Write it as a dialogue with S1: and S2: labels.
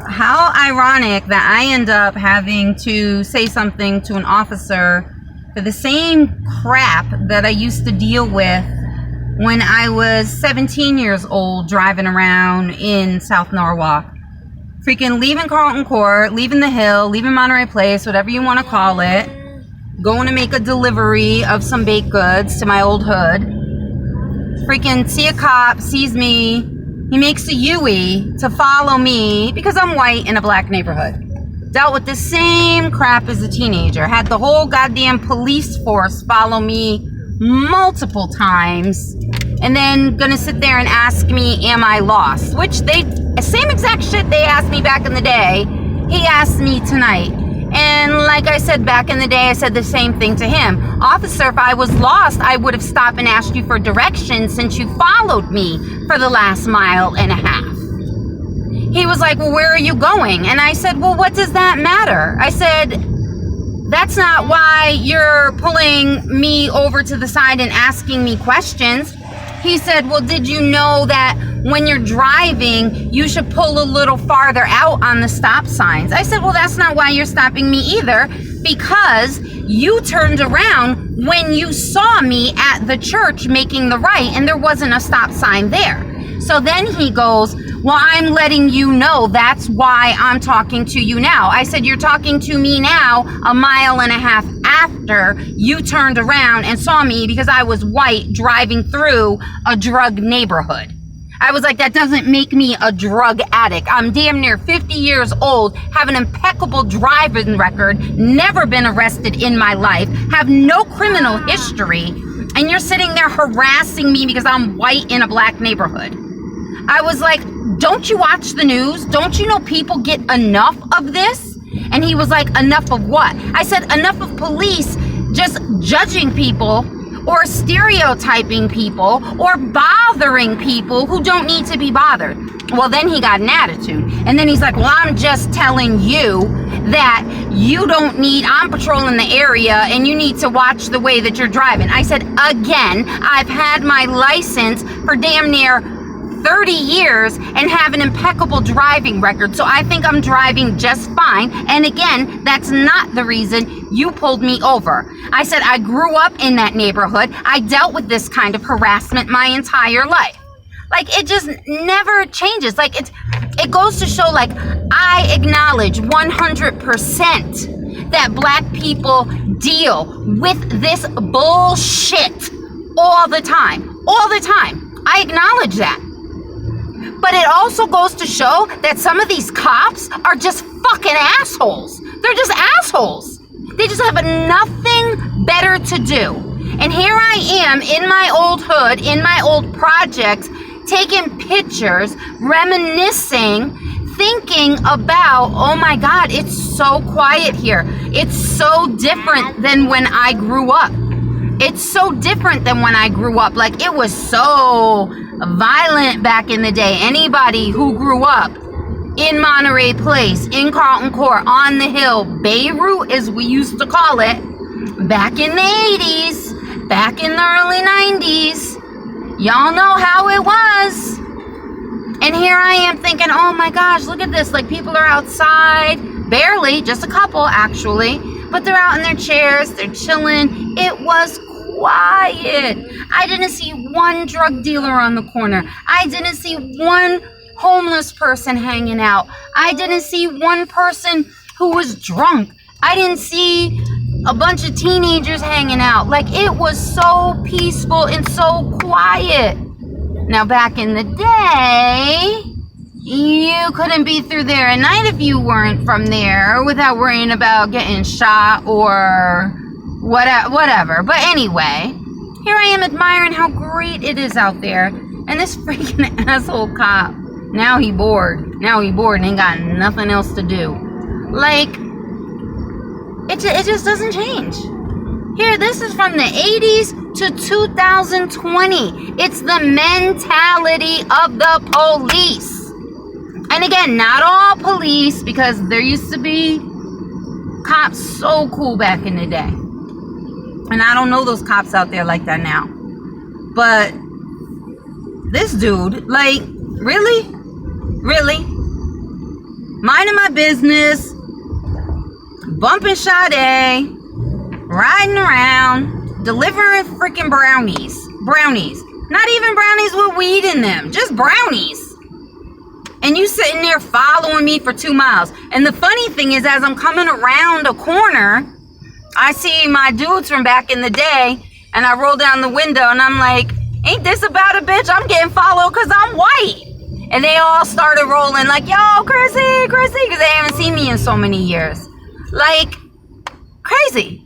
S1: How ironic that I end up having to say something to an officer for the same crap that I used to deal with when I was 17 years old driving around in South Norwalk. Freaking leaving Carlton Court, leaving the Hill, leaving Monterey Place, whatever you want to call it, going to make a delivery of some baked goods to my old hood. Freaking see a cop, sees me, he makes a U-turn to follow me because I'm white in a black neighborhood. Dealt with the same crap as a teenager. Had the whole goddamn police force follow me multiple times. And then gonna sit there and ask me, am I lost? Which same exact shit they asked me back in the day, he asked me tonight. And like I said back in the day, I said the same thing to him. Officer, if I was lost, I would have stopped and asked you for directions since you followed me for the last mile and a half. He was like, well, where are you going? And I said, well, what does that matter? I said, that's not why you're pulling me over to the side and asking me questions. He said, well, did you know that when you're driving, you should pull a little farther out on the stop signs? I said, well, that's not why you're stopping me either, because you turned around when you saw me at the church making the right and there wasn't a stop sign there. So then he goes, well, I'm letting you know that's why I'm talking to you now. I said, you're talking to me now a mile and a half after you turned around and saw me because I was white driving through a drug neighborhood. I was like, that doesn't make me a drug addict. I'm damn near 50 years old, have an impeccable driving record, never been arrested in my life, have no criminal history, and you're sitting there harassing me because I'm white in a black neighborhood. I was like, don't you watch the news? Don't you know people get enough of this? And he was like, enough of what? I said, enough of police just judging people or stereotyping people or bothering people who don't need to be bothered. Well, then he got an attitude. And then he's like, well, I'm just telling you that you don't need, I'm patrolling the area and you need to watch the way that you're driving. I said, again, I've had my license for damn near 30 years and have an impeccable driving record. So I think I'm driving just fine. And again, that's not the reason you pulled me over. I said, I grew up in that neighborhood. I dealt with this kind of harassment my entire life. Like, it just never changes. Like, it goes to show, like, I acknowledge 100% that black people deal with this bullshit all the time. All the time. I acknowledge that. But it also goes to show that some of these cops are just fucking assholes. They're just assholes. They just have nothing better to do. And here I am in my old hood, in my old project, taking pictures, reminiscing, thinking about, oh my God, it's so quiet here. It's so different than when I grew up. It's so different than when I grew up. Like, it was so violent back in the day. Anybody who grew up in Monterey Place, in Carlton Court, on the Hill, Beirut as we used to call it, back in the 80s, back in the early 90s, y'all know how it was. And here I am thinking, oh my gosh, look at this. Like, people are outside, barely, just a couple actually, but they're out in their chairs, they're chilling. It was quiet. I didn't see one drug dealer on the corner. I didn't see one homeless person hanging out. I didn't see one person who was drunk. I didn't see a bunch of teenagers hanging out. Like, it was so peaceful and so quiet. Now, back in the day, you couldn't be through there at night if you weren't from there without worrying about getting shot or whatever. But anyway, here I am admiring how great it is out there. And this freaking asshole cop, now he bored and ain't got nothing else to do. Like, it just doesn't change. Here, this is from the 80s to 2020. It's the mentality of the police. And again, not all police, because there used to be cops so cool back in the day. And I don't know those cops out there like that now. But this dude, like, really? Really? minding my business, bumping Sade, riding around, delivering freaking brownies. Brownies. Not even brownies with weed in them, just brownies. And you sitting there following me for 2 miles. And the funny thing is, as I'm coming around a corner, I see my dudes from back in the day, and I roll down the window, and I'm like, ain't this about a bitch? I'm getting followed because I'm white. And they all started rolling like, yo, Chrissy, because they haven't seen me in so many years. Like, crazy.